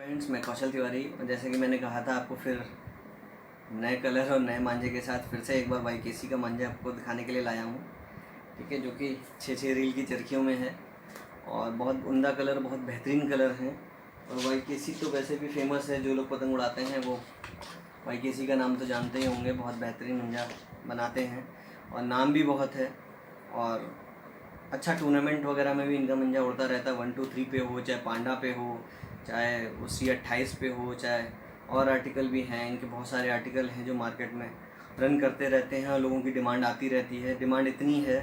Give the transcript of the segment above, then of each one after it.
Friends, मैं कौशल तिवारी। जैसे कि मैंने कहा था आपको, फिर नए कलर और नए मांझे के साथ फिर से एक बार वाईकेसी का मांझा आपको दिखाने के लिए लाया हूँ। ठीक है, जो कि 6 रील की चरखियों में है और बहुत उम्दा कलर, बहुत बेहतरीन कलर हैं। और वाईकेसी तो वैसे भी फेमस है, जो लोग पतंग उड़ाते हैं वो वाईकेसी का नाम तो जानते ही होंगे। बहुत बेहतरीन मांझा बनाते हैं और नाम भी बहुत है और अच्छा टूर्नामेंट वगैरह में भी इनका मंजा उड़ता रहता है। 1 2 3 पे हो, चाहे पांडा पे हो, चाहे उसी 28 पे हो, चाहे और आर्टिकल भी हैं। इनके बहुत सारे आर्टिकल हैं जो मार्केट में रन करते रहते हैं और लोगों की डिमांड आती रहती है। डिमांड इतनी है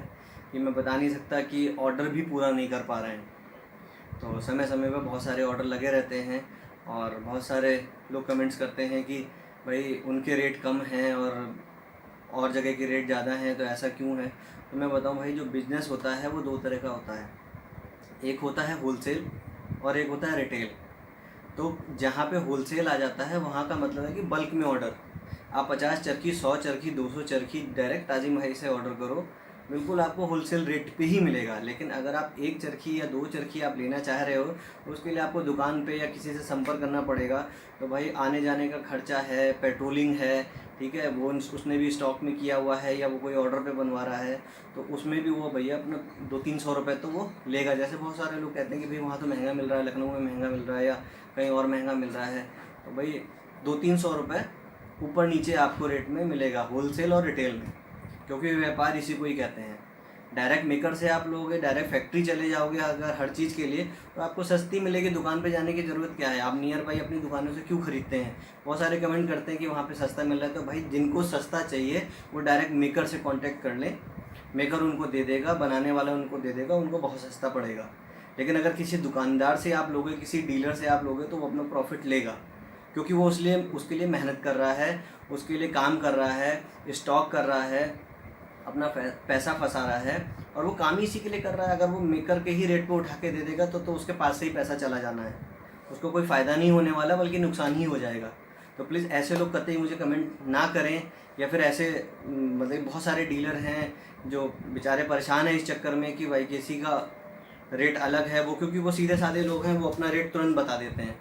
कि मैं बता नहीं सकता कि ऑर्डर भी पूरा नहीं कर पा रहे हैं। तो समय समय पर बहुत सारे ऑर्डर लगे रहते हैं और बहुत सारे लोग कमेंट्स करते हैं कि भाई उनके रेट कम हैं और जगह के रेट ज़्यादा हैं, तो ऐसा क्यों है। तो मैं बताऊं भाई, जो बिज़नेस होता है वो दो तरह का होता है। एक होता है होलसेल और एक होता है रिटेल। तो जहाँ पे होलसेल आ जाता है वहाँ का मतलब है कि बल्क में ऑर्डर। आप 50 चरखी, 100 चरखी, 200 चरखी डायरेक्ट ताजी माही से ऑर्डर करो, बिल्कुल आपको होलसेल रेट पे ही मिलेगा। लेकिन अगर आप एक चरखी या 2 चरखी आप लेना चाह रहे हो तो उसके लिए आपको दुकान पे या किसी से संपर्क करना पड़ेगा। तो भाई आने जाने का खर्चा है, पेट्रोलिंग है, ठीक है, वो उसने भी स्टॉक में किया हुआ है या वो कोई ऑर्डर पे बनवा रहा है, तो उसमें भी वो भैया अपना 200-300 रुपये तो वो लेगा। जैसे बहुत सारे लोग कहते हैं कि भाई वहाँ तो महंगा मिल रहा है, लखनऊ में महंगा मिल रहा है या कहीं और महंगा मिल रहा है। तो भाई 200-300 रुपये ऊपर नीचे आपको रेट में मिलेगा होलसेल और रिटेल में, क्योंकि व्यापार इसी को ही कहते हैं। डायरेक्ट मेकर से आप लोगे, डायरेक्ट फैक्ट्री चले जाओगे अगर हर चीज़ के लिए, तो आपको सस्ती मिलेगी। दुकान पे जाने की ज़रूरत क्या है, आप नियर बाई अपनी दुकानों से क्यों खरीदते हैं। बहुत सारे कमेंट करते हैं कि वहाँ पे सस्ता मिल रहा है। तो भाई जिनको सस्ता चाहिए वो डायरेक्ट मेकर से कांटेक्ट कर लें, मेकर उनको दे देगा, बनाने वाला उनको दे देगा, उनको बहुत सस्ता पड़ेगा। लेकिन अगर किसी दुकानदार से आप लोगे, किसी डीलर से आप लोगे, तो वो अपना प्रॉफिट लेगा, क्योंकि वो उसके लिए मेहनत कर रहा है, उसके लिए काम कर रहा है, स्टॉक कर रहा है, अपना पैसा फंसा रहा है और वो काम ही इसी के लिए कर रहा है। अगर वो मेकर के ही रेट पे उठा के दे देगा तो उसके पास से ही पैसा चला जाना है, उसको कोई फ़ायदा नहीं होने वाला, बल्कि नुकसान ही हो जाएगा। तो प्लीज़ ऐसे लोग कतई मुझे कमेंट ना करें, या फिर ऐसे मतलब बहुत सारे डीलर हैं जो बेचारे परेशान हैं इस चक्कर में कि वाईकेसी का रेट अलग है। वो क्योंकि वो सीधे साधे लोग हैं, वो अपना रेट तुरंत बता देते हैं।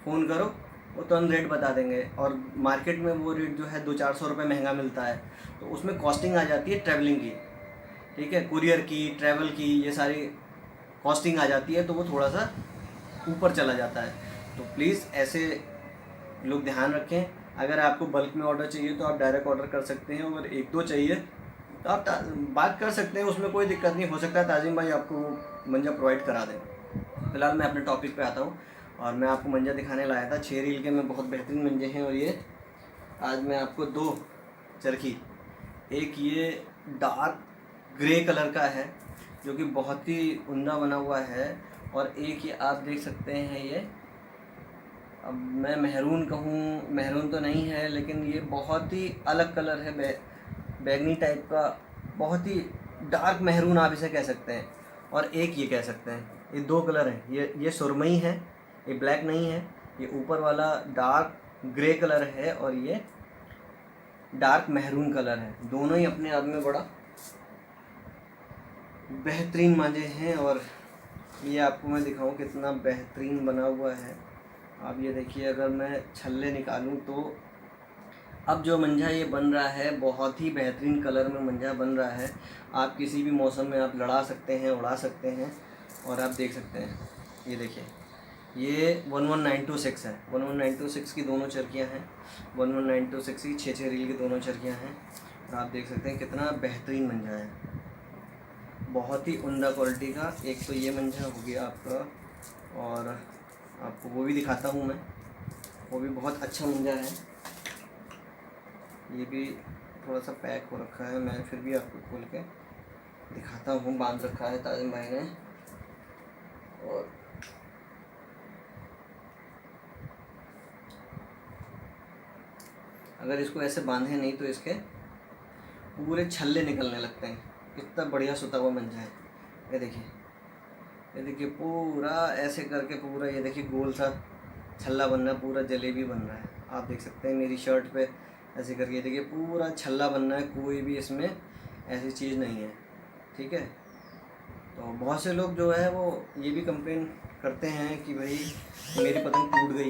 फ़ोन करो वो तुरंत रेट बता देंगे और मार्केट में वो रेट जो है 200-400 रुपये महंगा मिलता है। तो उसमें कॉस्टिंग आ जाती है ट्रैवलिंग की, ठीक है, कुरियर की, ट्रैवल की, ये सारी कॉस्टिंग आ जाती है, तो वो थोड़ा सा ऊपर चला जाता है। तो प्लीज़ ऐसे लोग ध्यान रखें। अगर आपको बल्क में ऑर्डर चाहिए तो आप डायरेक्ट ऑर्डर कर सकते हैं, अगर 1-2 चाहिए तो आप बात कर सकते हैं, उसमें कोई दिक्कत नहीं। हो सकता है ताजिम भाई आपको मंजा प्रोवाइड करा दें। फिलहाल मैं अपने टॉपिक पे आता हूँ और मैं आपको मंजा दिखाने लाया था 6 रील के में बहुत बेहतरीन मंजे हैं। और ये आज मैं आपको 2 चरखी, एक ये डार्क ग्रे कलर का है जो कि बहुत ही उम्दा बना हुआ है, और एक ये आप देख सकते हैं, ये अब मैं मेहरून कहूँ, मेहरून तो नहीं है लेकिन ये बहुत ही अलग कलर है, बैगनी टाइप का, बहुत ही डार्क मेहरून आप इसे कह सकते हैं। और एक ये कह सकते हैं, ये 2 कलर हैं। ये सुरमई है, ये ब्लैक नहीं है। ये ऊपर वाला डार्क ग्रे कलर है और ये डार्क मेहरून कलर है। दोनों ही अपने आप में बड़ा बेहतरीन मांझे हैं। और ये आपको मैं दिखाऊं कितना बेहतरीन बना हुआ है। आप ये देखिए, अगर मैं छल्ले निकालूं तो अब जो मंजा ये बन रहा है, बहुत ही बेहतरीन कलर में मंजा बन रहा है। आप किसी भी मौसम में आप लड़ा सकते हैं, उड़ा सकते हैं। और आप देख सकते हैं, ये देखिए, ये 11926 है। 11926 की दोनों चरखियाँ हैं, 11926 की 6 रील की दोनों चरखियाँ हैं। और आप देख सकते हैं कितना बेहतरीन मंजा है, बहुत ही उम्दा क्वालिटी का। एक तो ये मंजा हो गया आपका, और आपको वो भी दिखाता हूँ मैं, वो भी बहुत अच्छा मंजा है। ये भी थोड़ा सा पैक हो रखा है, मैं फिर भी आपको खोल के दिखाता हूँ। बांध रखा है ताजिम भाई ने। और अगर इसको ऐसे बांधे नहीं तो इसके पूरे छल्ले निकलने लगते हैं। इतना बढ़िया सुता हुआ मंजा है। ये देखिए, ये देखिए, पूरा ऐसे करके पूरा, ये देखिए गोल सा छल्ला बन रहा है, पूरा जलेबी बन रहा है। आप देख सकते हैं मेरी शर्ट पे ऐसे करके, देखिए पूरा छल्ला बन रहा है, कोई भी इसमें ऐसी चीज़ नहीं है, ठीक है। तो बहुत से लोग जो है वो ये भी कंप्लेन करते हैं कि भाई मेरी पतंग टूट गई।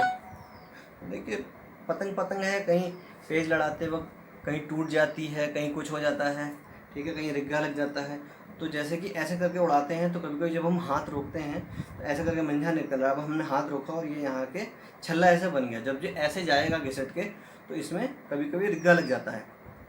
देखिए पतंग पतंग है, कहीं पेज लड़ाते वक्त कहीं टूट जाती है, कहीं कुछ हो जाता है, ठीक है, कहीं रिग्गा लग जाता है। तो जैसे कि ऐसे करके उड़ाते हैं तो कभी कभी जब हम हाथ रोकते हैं तो ऐसे करके मंझा निकल रहा है। अब हमने हाथ रोका और ये यहाँ के छल्ला ऐसे बन गया, जब ये ऐसे जाएगा घिसट के तो इसमें कभी कभी रिग्गा लग जाता है,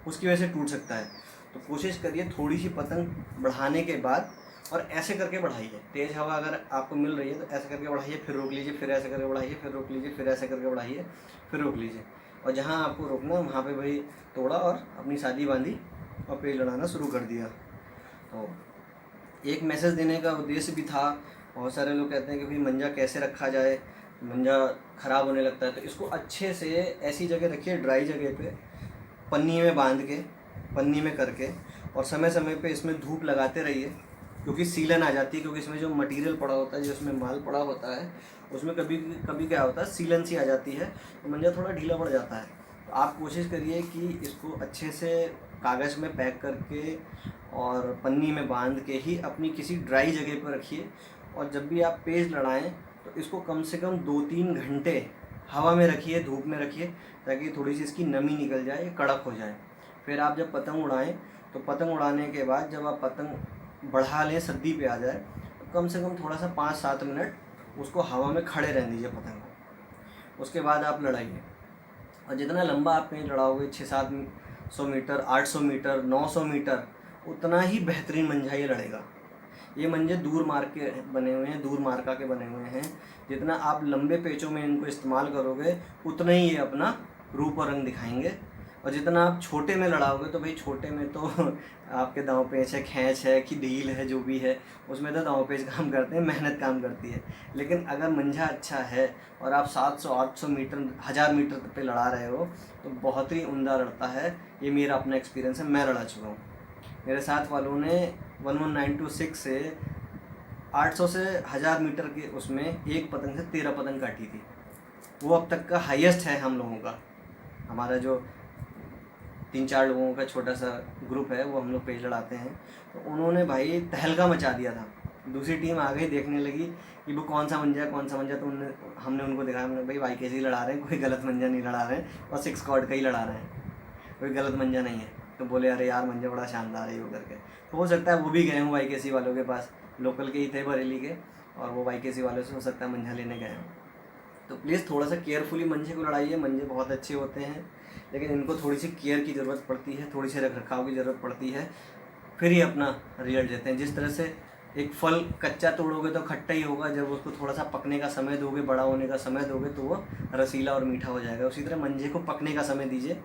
उसकी वजह से टूट सकता है। तो कोशिश करिए थोड़ी सी पतंग बढ़ाने के बाद और ऐसे करके बढ़ाइए। तेज़ हवा अगर आपको मिल रही है तो ऐसे करके बढ़ाइए, फिर रोक लीजिए, फिर ऐसे करके बढ़ाइए, फिर रोक लीजिए, फिर ऐसे करके बढ़ाइए, फिर रोक लीजिए। और जहाँ आपको रोकना वहाँ पे भाई तोड़ा और अपनी शादी बांधी और पेज लड़ाना शुरू कर दिया। तो एक मैसेज देने का उद्देश्य भी था। बहुत सारे लोग कहते हैं कि भाई मंजा कैसे रखा जाए, मंजा ख़राब होने लगता है। तो इसको अच्छे से ऐसी जगह रखिए, ड्राई जगह पे, पन्नी में बांध के, पन्नी में करके, और समय समय पे इसमें धूप लगाते रहिए, क्योंकि सीलन आ जाती है। क्योंकि इसमें जो मटेरियल पड़ा होता है, जो इसमें माल पड़ा होता है, उसमें कभी कभी क्या होता है, सीलन सी आ जाती है, तो मंजा थोड़ा ढीला पड़ जाता है। तो आप कोशिश करिए कि इसको अच्छे से कागज़ में पैक करके और पन्नी में बांध के ही अपनी किसी ड्राई जगह पर रखिए। और जब भी आप पेज लड़ाएं तो इसको कम से कम 2-3 घंटे हवा में रखिए, धूप में रखिए, ताकि थोड़ी सी इसकी नमी निकल जाए, कड़क हो जाए। फिर आप जब पतंग उड़ाएं तो पतंग उड़ाने के बाद जब आप पतंग बढ़ा लें, सर्दी पे आ जाए, तो कम से कम थोड़ा सा 5-7 मिनट उसको हवा में खड़े रहने दीजिए पतंग को। उसके बाद आप लड़ाइए। और जितना लंबा आप पेज लड़ाओगे, 600-700 मीटर, 800 मीटर, 900 मीटर, उतना ही बेहतरीन मंझा ये लड़ेगा। ये मंजे दूर मार के बने हुए हैं, दूर मार्का के बने हुए हैं। जितना आप लंबे पेचों में इनको इस्तेमाल करोगे उतना ही ये अपना रूप और रंग दिखाएंगे। और जितना आप छोटे में लड़ाओगे तो भाई छोटे में तो आपके दांव पेच है, खींच है कि ढील है, जो भी है, उसमें तो दांव पेच काम करते हैं, मेहनत काम करती है। लेकिन अगर मंझा अच्छा है और आप 700-800 मीटर, 1000 मीटर पे लड़ा रहे हो तो बहुत ही उम्दा लड़ता है। ये मेरा अपना एक्सपीरियंस है, मैं लड़ा चुका हूँ। मेरे साथ वालों ने 11926 से 800 से 1000 मीटर के उसमें एक पतंग से 13 पतंग काटी थी। वो अब तक का हाईएस्ट है हम लोगों का। हमारा जो 3-4 लोगों का छोटा सा ग्रुप है, वो हम लोग पेज लड़ाते हैं। तो उन्होंने भाई तहलका मचा दिया था। दूसरी टीम आ गई, देखने लगी कि वो कौन सा मंजा है, कौन सा मंजा। तो हमने उनको दिखाया, हमने भाई YKC लड़ा रहे हैं, कोई गलत मंजा नहीं लड़ा रहे हैं, और 6 कॉर्ड का ही लड़ा रहे हैं, कोई गलत मंजा नहीं है। तो बोले अरे यार मंजा बड़ा शानदार है, वो करके। तो हो सकता है वो भी गए हों YKC वालों के पास, लोकल के ही थे बरेली के, और वो YKC वालों से हो सकता है मंझा लेने गए हों। तो प्लीज़ थोड़ा सा केयरफुली मंझे को लड़ाइए। मंझे बहुत अच्छे होते हैं, लेकिन इनको थोड़ी सी केयर की ज़रूरत पड़ती है, थोड़ी सी रख रखाव की ज़रूरत पड़ती है, फिर ही अपना रिजल्ट देते हैं। जिस तरह से एक फल कच्चा तोड़ोगे तो खट्टा ही होगा, जब उसको थोड़ा सा पकने का समय दोगे, बड़ा होने का समय दोगे, तो वो रसीला और मीठा हो जाएगा। उसी तरह मंझे को पकने का समय दीजिए।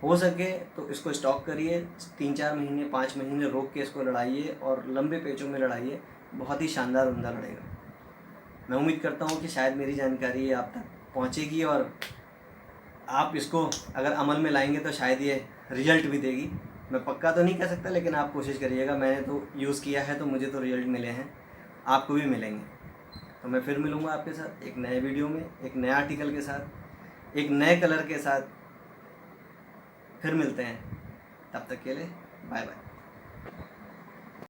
हो सके तो इसको स्टॉक करिए, 3-4 महीने, 5 महीने रोक के इसको लड़ाइए और लंबे पेचों में लड़ाइए, बहुत ही शानदार उम्दा लड़ेगा। मैं उम्मीद करता हूँ कि शायद मेरी जानकारी आप तक पहुँचेगी और आप इसको अगर अमल में लाएंगे तो शायद ये रिजल्ट भी देगी। मैं पक्का तो नहीं कह सकता, लेकिन आप कोशिश करिएगा। मैंने तो यूज़ किया है तो मुझे तो रिजल्ट मिले हैं, आपको भी मिलेंगे। तो मैं फिर मिलूँगा आपके साथ एक नए वीडियो में, एक नए आर्टिकल के साथ, एक नए कलर के साथ। फिर मिलते हैं, तब तक के लिए बाय बाय।